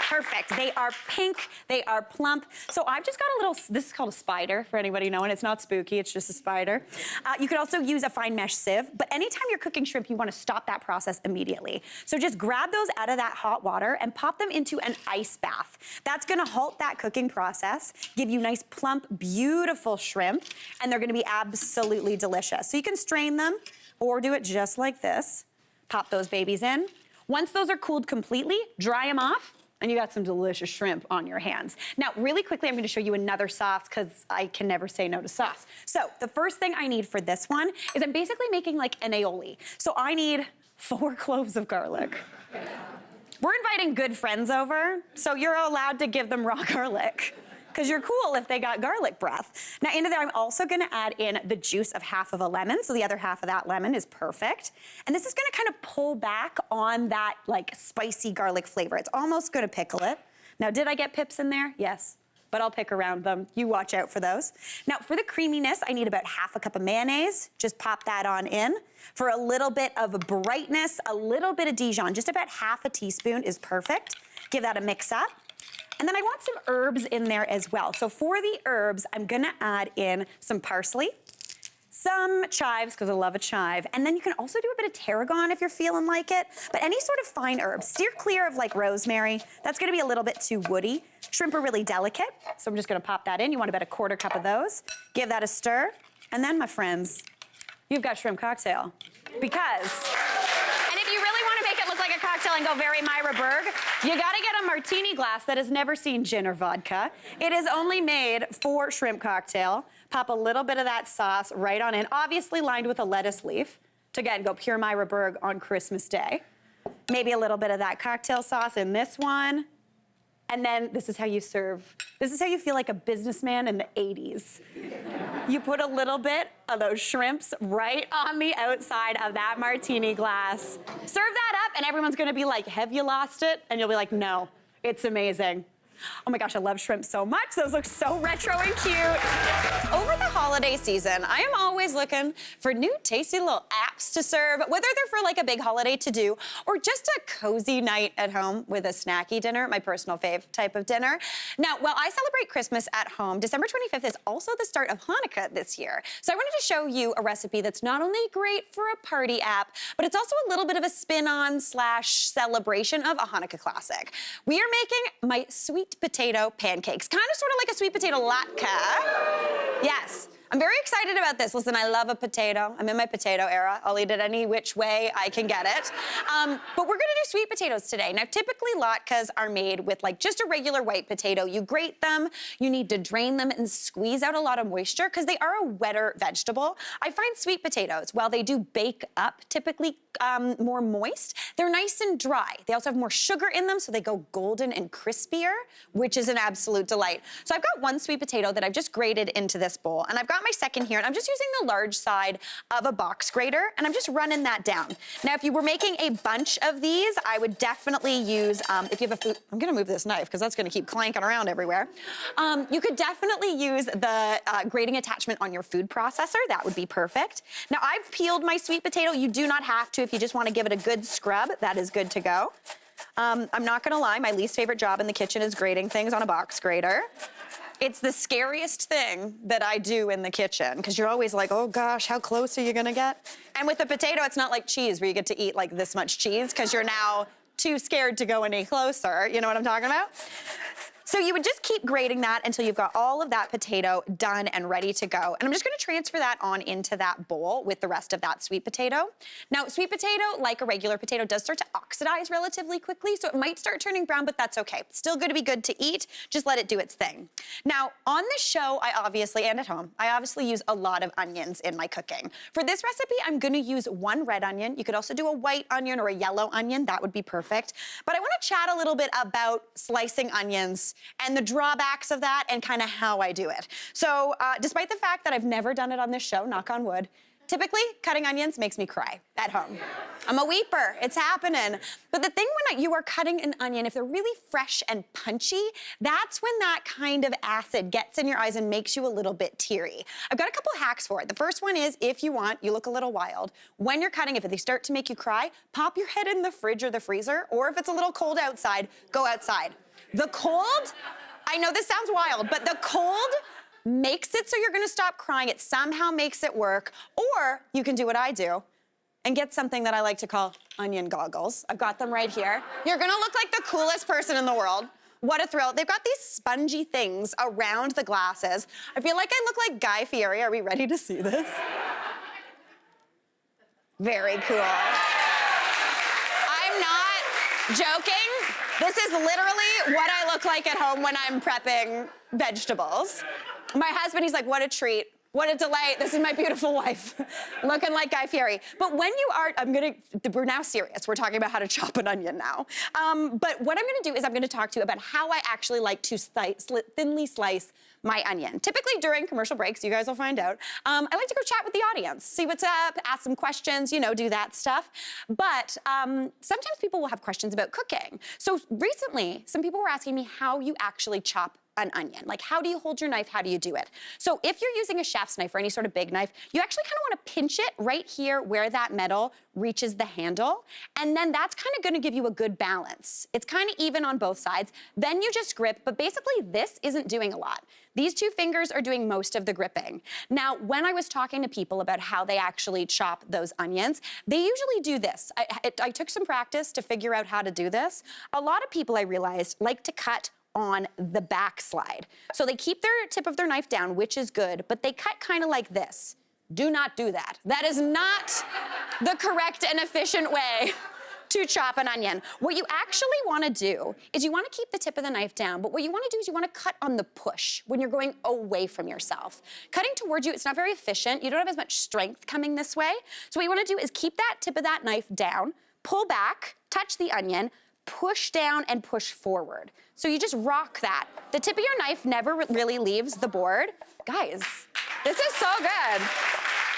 perfect. They are pink, they are plump. So I've just got a little, this is called a spider for anybody knowing. It's not spooky, it's just a spider. You could also use a fine mesh sieve, but anytime you're cooking shrimp, you wanna stop that process immediately. So just grab those out of that hot water and pop them into an ice bath. That's gonna halt that cooking process, give you nice, plump, beautiful shrimp, and they're gonna be absolutely delicious. So you can strain them or do it just like this. Pop those babies in. Once those are cooled completely, dry them off, and you got some delicious shrimp on your hands. Now, really quickly, I'm gonna show you another sauce because I can never say no to sauce. So the first thing I need for this one is I'm basically making like an aioli. So I need 4 cloves of garlic. We're inviting good friends over, so you're allowed to give them raw garlic, because you're cool if they got garlic breath. Now into there, I'm also gonna add in the juice of half of a lemon, so the other half of that lemon is perfect. And this is gonna kind of pull back on that like spicy garlic flavor. It's almost gonna pickle it. Now, did I get pips in there? Yes, but I'll pick around them. You watch out for those. Now, for the creaminess, I need about half a cup of mayonnaise. Just pop that on in. For a little bit of brightness, a little bit of Dijon, just about half a teaspoon is perfect. Give that a mix up. And then I want some herbs in there as well. So for the herbs, I'm gonna add in some parsley, some chives, because I love a chive, and then you can also do a bit of tarragon if you're feeling like it, but any sort of fine herbs. Steer clear of like rosemary. That's gonna be a little bit too woody. Shrimp are really delicate, so I'm just gonna pop that in. You want about a 1/4 cup of those. Give that a stir, and then, my friends, you've got shrimp cocktail. Because, and if you really want to make it look like a cocktail and go very Mary Berg, you gotta get a martini glass that has never seen gin or vodka. It is only made for shrimp cocktail. Pop a little bit of that sauce right on in, obviously lined with a lettuce leaf. To again, go pure Mary Berg on Christmas Day. Maybe a little bit of that cocktail sauce in this one. And then this is how you serve. This is how you feel like a businessman in the 80s. You put a little bit of those shrimps right on the outside of that martini glass. Serve that up and everyone's gonna be like, have you lost it? And you'll be like, no, it's amazing. Oh my gosh, I love shrimp so much. Those look so retro and cute. Over the holiday season, I am always looking for new tasty little apps to serve, whether they're for like a big holiday to do or just a cozy night at home with a snacky dinner, my personal fave type of dinner. Now, while I celebrate Christmas at home, December 25th is also the start of Hanukkah this year. So I wanted to show you a recipe that's not only great for a party app, but it's also a little bit of a spin-on / celebration of a Hanukkah classic. We are making my sweet potato pancakes, kind of sort of like a sweet potato latke. Yes, I'm very excited about this. Listen, I love a potato. I'm in my potato era. I'll eat it any which way I can get it. But we're gonna do sweet potatoes today. Now, typically latkes are made with like just a regular white potato. You grate them, you need to drain them and squeeze out a lot of moisture because they are a wetter vegetable. I find sweet potatoes, while they do bake up typically more moist, they're nice and dry. They also have more sugar in them, so they go golden and crispier, which is an absolute delight. So I've got one sweet potato that I've just grated into this bowl, and I've got got my second here, and I'm just using the large side of a box grater, and I'm just running that down. Now, if you were making a bunch of these, I would definitely use, if you have a food, I'm gonna move this knife because that's gonna keep clanking around everywhere. You could definitely use the grating attachment on your food processor. That would be perfect. Now, I've peeled my sweet potato. You do not have to if you just wanna give it a good scrub. That is good to go. I'm not gonna lie, my least favorite job in the kitchen is grating things on a box grater. It's the scariest thing that I do in the kitchen because you're always like, oh gosh, how close are you gonna get? And with the potato, it's not like cheese where you get to eat like this much cheese because you're now too scared to go any closer. You know what I'm talking about? So you would just keep grating that until you've got all of that potato done and ready to go. And I'm just gonna transfer that on into that bowl with the rest of that sweet potato. Now, sweet potato, like a regular potato, does start to oxidize relatively quickly, so it might start turning brown, but that's okay. Still gonna be good to eat, just let it do its thing. Now, on the show, and at home, I obviously use a lot of onions in my cooking. For this recipe, I'm gonna use one red onion. You could also do a white onion or a yellow onion, that would be perfect. But I wanna chat a little bit about slicing onions and the drawbacks of that and kind of how I do it. So despite the fact that I've never done it on this show, knock on wood, typically cutting onions makes me cry at home. I'm a weeper, it's happening. But the thing when you are cutting an onion, if they're really fresh and punchy, that's when that kind of acid gets in your eyes and makes you a little bit teary. I've got a couple hacks for it. The first one is, if you want, you look a little wild. When you're cutting, if they start to make you cry, pop your head in the fridge or the freezer, or if it's a little cold outside, go outside. The cold, I know this sounds wild, but the cold makes it so you're gonna stop crying. It somehow makes it work. Or you can do what I do and get something that I like to call onion goggles. I've got them right here. You're gonna look like the coolest person in the world. What a thrill. They've got these spongy things around the glasses. I feel like I look like Guy Fieri. Are we ready to see this? Very cool. I'm not joking. This is literally what I look like at home when I'm prepping vegetables. My husband, he's like, what a treat. What a delight. This is my beautiful wife, looking like Guy Fieri. But when you are, we're now serious. We're talking about how to chop an onion now. But what I'm gonna do is I'm gonna talk to you about how I actually like to thinly slice my onion. Typically during commercial breaks, you guys will find out, I like to go chat with the audience, see what's up, ask some questions, you know, do that stuff. But sometimes people will have questions about cooking. So recently, some people were asking me how you actually chop an onion. Like, how do you hold your knife? How do you do it? So if you're using a chef's knife or any sort of big knife, you actually kind of want to pinch it right here where that metal reaches the handle. And then that's kind of going to give you a good balance. It's kind of even on both sides. Then you just grip, but basically this isn't doing a lot. These two fingers are doing most of the gripping. Now, when I was talking to people about how they actually chop those onions, they usually do this. I took some practice to figure out how to do this. A lot of people, I realized, like to cut on the backslide. So they keep their tip of their knife down, which is good, but they cut kind of like this. Do not do that. That is not the correct and efficient way to chop an onion. What you actually wanna do is you wanna keep the tip of the knife down, but what you wanna do is you wanna cut on the push when you're going away from yourself. Cutting towards you, it's not very efficient. You don't have as much strength coming this way. So what you wanna do is keep that tip of that knife down, pull back, touch the onion, push down and push forward. So you just rock that. The tip of your knife never really leaves the board. Guys, this is so good.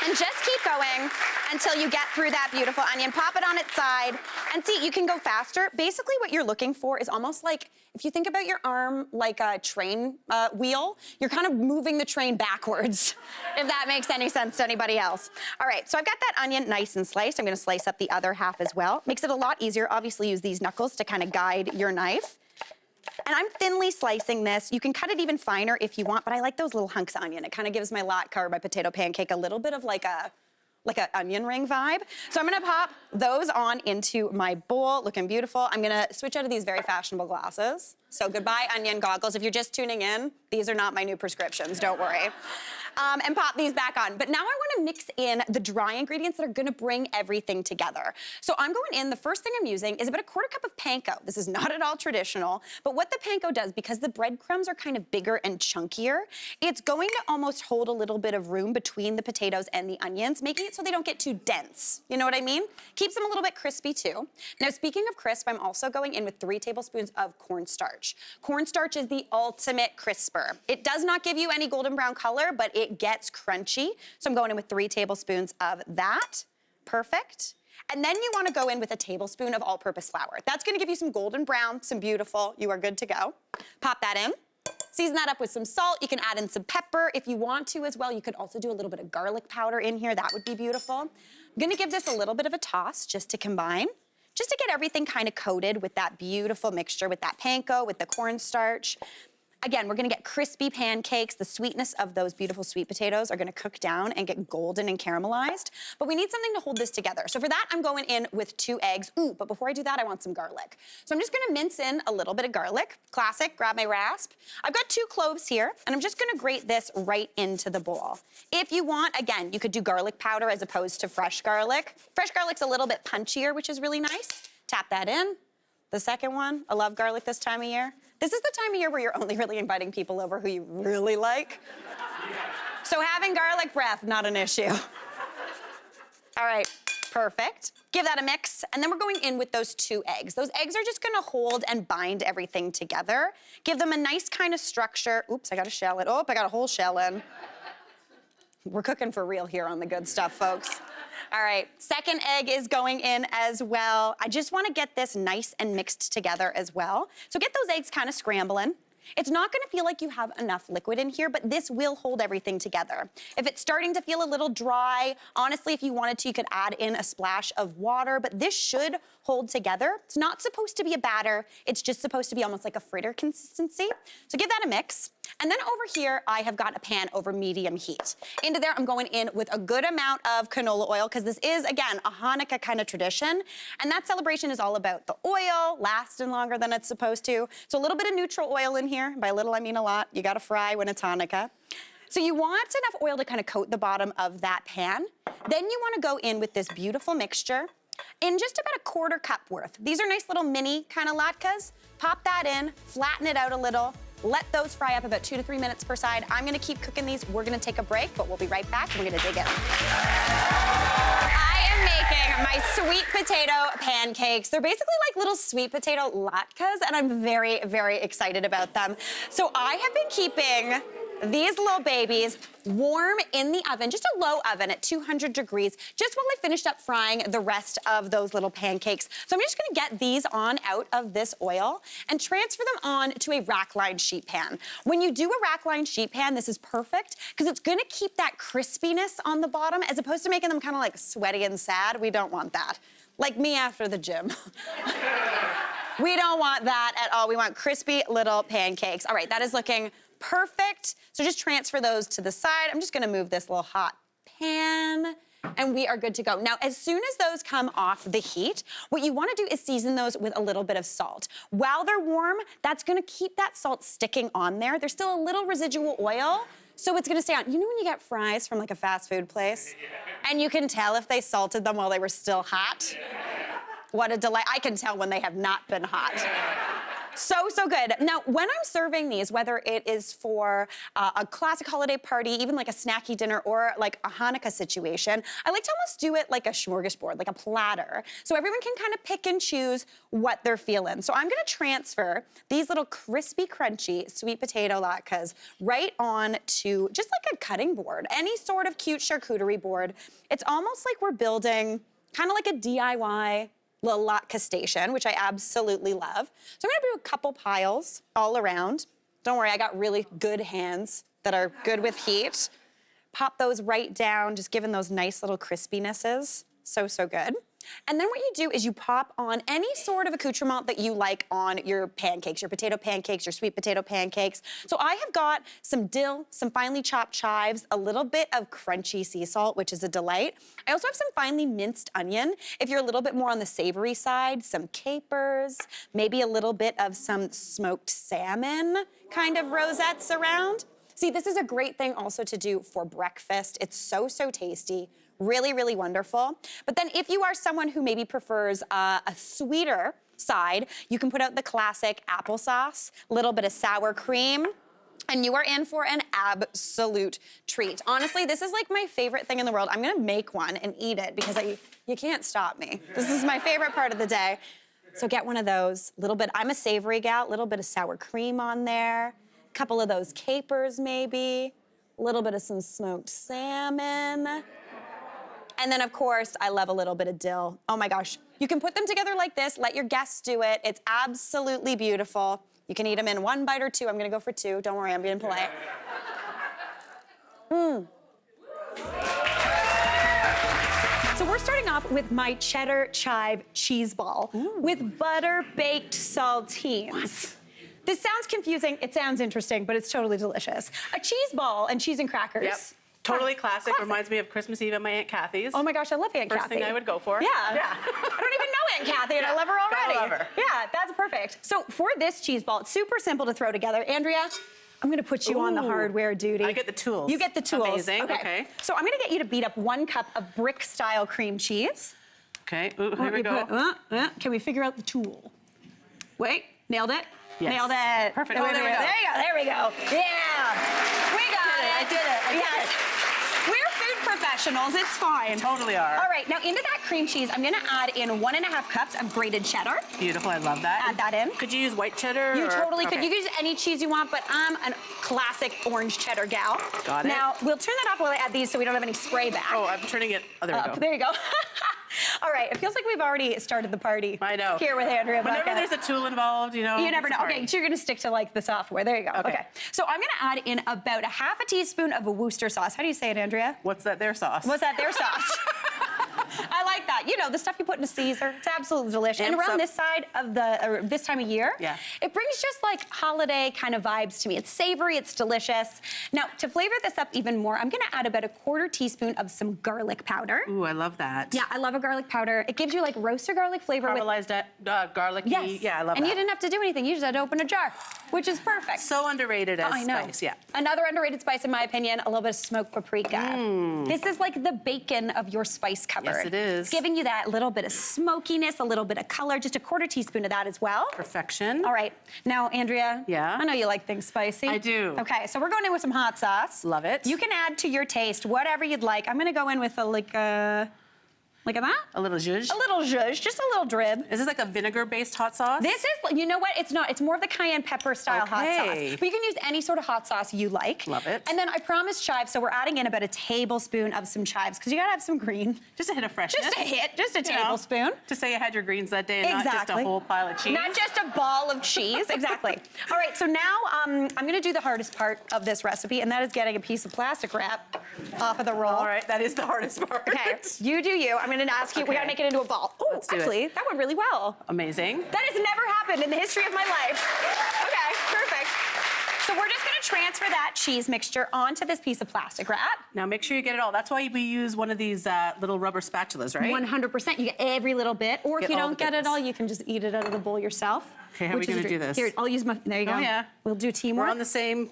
And just keep going until you get through that beautiful onion. Pop it on its side. And see, you can go faster. Basically what you're looking for is almost like, if you think about your arm like a train wheel, you're kind of moving the train backwards, if that makes any sense to anybody else. All right, so I've got that onion nice and sliced. I'm gonna slice up the other half as well. Makes it a lot easier. Obviously use these knuckles to kind of guide your knife. And I'm thinly slicing this. You can cut it even finer if you want, but I like those little hunks of onion. It kind of gives my latke or my potato pancake a little bit of like an onion ring vibe. So I'm gonna pop those on into my bowl, looking beautiful. I'm gonna switch out of these very fashionable glasses. So goodbye onion goggles. If you're just tuning in, these are not my new prescriptions, don't worry. And pop these back on. But now I wanna mix in the dry ingredients that are gonna bring everything together. So I'm going in, the first thing I'm using is about a quarter cup of panko. This is not at all traditional, but what the panko does, because the breadcrumbs are kind of bigger and chunkier, it's going to almost hold a little bit of room between the potatoes and the onions, making it so they don't get too dense. You know what I mean? Keeps them a little bit crispy too. Now, speaking of crisp, I'm also going in with 3 tablespoons of cornstarch. Cornstarch is the ultimate crisper. It does not give you any golden brown color, but it it gets crunchy. So I'm going in with 3 tablespoons of that. Perfect. And then you wanna go in with a tablespoon of all-purpose flour. That's gonna give you some golden brown, some beautiful, you are good to go. Pop that in. Season that up with some salt. You can add in some pepper if you want to as well. You could also do a little bit of garlic powder in here. That would be beautiful. I'm gonna give this a little bit of a toss just to combine, just to get everything kind of coated with that beautiful mixture, with that panko, with the cornstarch. Again, we're gonna get crispy pancakes. The sweetness of those beautiful sweet potatoes are gonna cook down and get golden and caramelized, but we need something to hold this together. So for that, I'm going in with 2 eggs. Ooh, but before I do that, I want some garlic. So I'm just gonna mince in a little bit of garlic. Classic, grab my rasp. I've got 2 cloves here, and I'm just gonna grate this right into the bowl. If you want, again, you could do garlic powder as opposed to fresh garlic. Fresh garlic's a little bit punchier, which is really nice. Tap that in. The second one, I love garlic this time of year. This is the time of year where you're only really inviting people over who you really like. So having garlic breath, not an issue. All right, perfect. Give that a mix, and then we're going in with those 2 eggs. Those eggs are just gonna hold and bind everything together. Give them a nice kind of structure. Oops, I got a shell in. Oh, I got a whole shell in. We're cooking for real here on the good stuff, folks. All right, second egg is going in as well. I just wanna get this nice and mixed together as well. So get those eggs kind of scrambling. It's not gonna feel like you have enough liquid in here, but this will hold everything together. If it's starting to feel a little dry, honestly, if you wanted to, you could add in a splash of water, but this should hold together. It's not supposed to be a batter. It's just supposed to be almost like a fritter consistency. So give that a mix. And then over here, I have got a pan over medium heat. Into there, I'm going in with a good amount of canola oil, because this is, again, a Hanukkah kind of tradition. And that celebration is all about the oil lasting longer than it's supposed to. So a little bit of neutral oil in here. By little, I mean a lot. You gotta fry when it's Hanukkah. So you want enough oil to kind of coat the bottom of that pan. Then you wanna go in with this beautiful mixture in just about a 1/4 cup worth. These are nice little mini kind of latkes. Pop that in, flatten it out a little. Let those fry up about 2 to 3 minutes per side. I'm gonna keep cooking these. We're gonna take a break, but we'll be right back and we're gonna dig in. I am making my sweet potato pancakes. They're basically like little sweet potato latkes, and I'm very, very excited about them. So I have been keeping these little babies warm in the oven, just a low oven at 200 degrees, just while I finished up frying the rest of those little pancakes. So I'm just gonna get these on out of this oil and transfer them on to a rack-lined sheet pan. When you do a rack-lined sheet pan, this is perfect, because it's gonna keep that crispiness on the bottom, as opposed to making them kind of like sweaty and sad. We don't want that. Like me after the gym. We don't want that at all. We want crispy little pancakes. All right, that is looking perfect. So just transfer those to the side. I'm just gonna move this little hot pan, and we are good to go. Now, as soon as those come off the heat, what you wanna do is season those with a little bit of salt. While they're warm, that's gonna keep that salt sticking on there. There's still a little residual oil, so it's gonna stay on. You know when you get fries from like a fast food place, and you can tell if they salted them while they were still hot? What a delight. I can tell when they have not been hot. So, so good. Now, when I'm serving these, whether it is for a classic holiday party, even like a snacky dinner, or like a Hanukkah situation, I like to almost do it like a smorgasbord, like a platter, so everyone can kind of pick and choose what they're feeling. So I'm gonna transfer these little crispy, crunchy sweet potato latkes right on to just like a cutting board, any sort of cute charcuterie board. It's almost like we're building kind of like a DIY little latke station, which I absolutely love. So I'm gonna do a couple piles all around. Don't worry, I got really good hands that are good with heat. Pop those right down, just giving those nice little crispinesses. So, so good. And then what you do is you pop on any sort of accoutrement that you like on your pancakes, your potato pancakes, your sweet potato pancakes. So I have got some dill, some finely chopped chives, a little bit of crunchy sea salt, which is a delight. I also have some finely minced onion. If you're a little bit more on the savory side, some capers, maybe a little bit of some smoked salmon kind of rosettes around. See, this is a great thing also to do for breakfast. It's so, so tasty. Really, really wonderful. But then if you are someone who maybe prefers a sweeter side, you can put out the classic applesauce, a little bit of sour cream, and you are in for an absolute treat. Honestly, this is like my favorite thing in the world. I'm gonna make one and eat it because you can't stop me. This is my favorite part of the day. So get one of those, little bit, I'm a savory gal, little bit of sour cream on there, couple of those capers maybe. a little bit of some smoked salmon. And then, of course, I love a little bit of dill. Oh my gosh. You can put them together like this. Let your guests do it. It's absolutely beautiful. You can eat them in 1 bite or 2. I'm gonna go for 2. Don't worry, I'm being polite. So we're starting off with my cheddar chive cheese ball with butter-baked saltines. What? This sounds confusing. It sounds interesting, but it's totally delicious. A cheese ball and cheese and crackers. Yep. Totally classic. Reminds me of Christmas Eve at my Aunt Kathy's. Oh my gosh, I love Aunt Kathy. First thing I would go for. Yeah. I don't even know Aunt Kathy, and I love her already. Gotta love her. Yeah, that's perfect. So for this cheese ball, it's super simple to throw together. Andrea, I'm gonna put you on the hardware duty. I get the tools. You get the tools. Amazing. Okay. So I'm gonna get you to beat up 1 cup of brick-style cream cheese. Okay. Ooh, here we go. Can we figure out the tool? Wait, nailed it? Yes. Nailed it. Perfect. There Oh, we there we go. go. There we go. Yeah. We got it. I did it. I did Yes. We're food professionals. It's fine. Totally are. All right, now into that cream cheese, I'm gonna add in 1.5 cups of grated cheddar. Beautiful. I love that. Add that in. Could you use white cheddar? You totally could. Okay. You could use any cheese you want, but I'm a classic orange cheddar gal. Got it. Now, we'll turn that off while I add these so we don't have any spray back. Oh, I'm turning it. Oh, there we go. There you go. All right, it feels like we've already started the party. I know. Here with Andrea. Whenever Becca. there's a tool involved, you know. You never know. sorry. Okay, so you're gonna stick to like the software. There you go. Okay. So I'm gonna add in about 1/2 teaspoon of a Worcester sauce. How do you say it, Andrea? What's that? Their sauce. What's that? Their sauce. I like that. You know, the stuff you put in a Caesar. It's absolutely delicious. And around this side of this time of year, it brings just like holiday kind of vibes to me. It's savory, it's delicious. Now, to flavor this up even more, I'm gonna add about 1/4 teaspoon of some garlic powder. Ooh, I love that. Yeah, I love a garlic powder. It gives you like roasted garlic flavor Caramelized garlicky. Yes. Yeah, I love that. And you didn't have to do anything. You just had to open a jar, which is perfect. So underrated as I know. spice, yeah. Another underrated spice, in my opinion, a little bit of smoked paprika. This is like the bacon of your spice cupboard. Yes, it is. It's giving you that little bit of smokiness, a little bit of color, just 1/4 teaspoon of that as well. Perfection. All right. Now, Andrea. Yeah? I know you like things spicy. I do. Okay, so we're going in with some hot sauce. Love it. You can add to your taste whatever you'd like. I'm gonna go in with look at that. A little zhuzh. A little zhuzh, just a little drib. Is this like a vinegar-based hot sauce? This is, you know what? It's not. It's more of the cayenne pepper style hot Okay. sauce. But you can use any sort of hot sauce you like. Love it. And then I promised chives, so we're adding in about 1 tablespoon of some chives, because you gotta have some green. Just a hit of freshness. Just a hit, just a You know, tablespoon. to say you had your greens that day and not just a whole pile of cheese. Not just a ball of cheese, exactly. All right, so now I'm gonna do the hardest part of this recipe, and that is getting a piece of plastic wrap off of the roll. All right, that is the hardest part. Okay, you do you. I'm gonna ask you, we gotta make it into a ball. Oh, Let's do it. actually, that went really well. Amazing. That has never happened in the history of my life. Okay, perfect. So we're just gonna transfer that cheese mixture onto this piece of plastic wrap. Now make sure you get it all. That's why we use one of these little rubber spatulas, right? 100%. You get every little bit. Or if Get you all don't the get it goodness. all, you can just eat it out of the bowl yourself. Okay, how are we which is gonna a do dream. this? Here, I'll use my, there you go. Oh, yeah. We'll do teamwork. We're on the same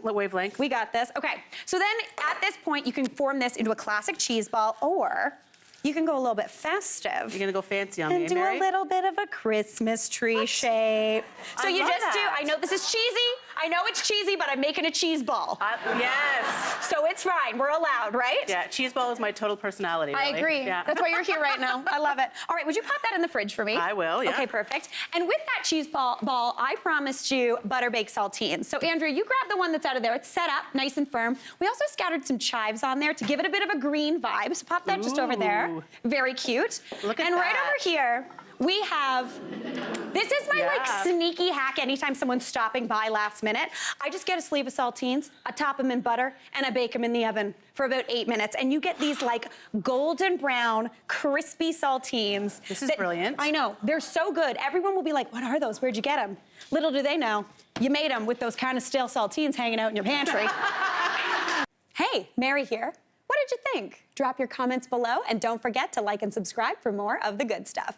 wavelength. We got this. Okay, so then at this point, you can form this into a classic cheese ball, or you can go a little bit festive. You're gonna go fancy on me, and do Mary? a little bit of a Christmas tree shape. So I you love just do, that. I know this is cheesy, I know it's cheesy, but I'm making a cheese ball. Yes. So it's fine, we're allowed, right? Yeah, cheese ball is my total personality. I really. agree. Yeah. That's why you're here right now. I love it. All right, would you pop that in the fridge for me? I will, yeah. Okay, perfect. And with that cheese ball, I promised you butter-baked saltines. So Andrea, you grab the one that's out of there. It's set up, nice and firm. We also scattered some chives on there to give it a bit of a green vibe. So pop that just over there. Ooh. Very cute. Look at and right that. over here, we have, this is my like Yeah. sneaky hack anytime someone's stopping by last minute. I just get a sleeve of saltines, I top them in butter, and I bake them in the oven for about 8 minutes. And you get these like golden brown, crispy saltines. This is brilliant. I know, they're so good. Everyone will be like, what are those? Where'd you get them? Little do they know, you made them with those kind of stale saltines hanging out in your pantry. Hey, Mary here. What did you think? Drop your comments below, and don't forget to like and subscribe for more of the good stuff.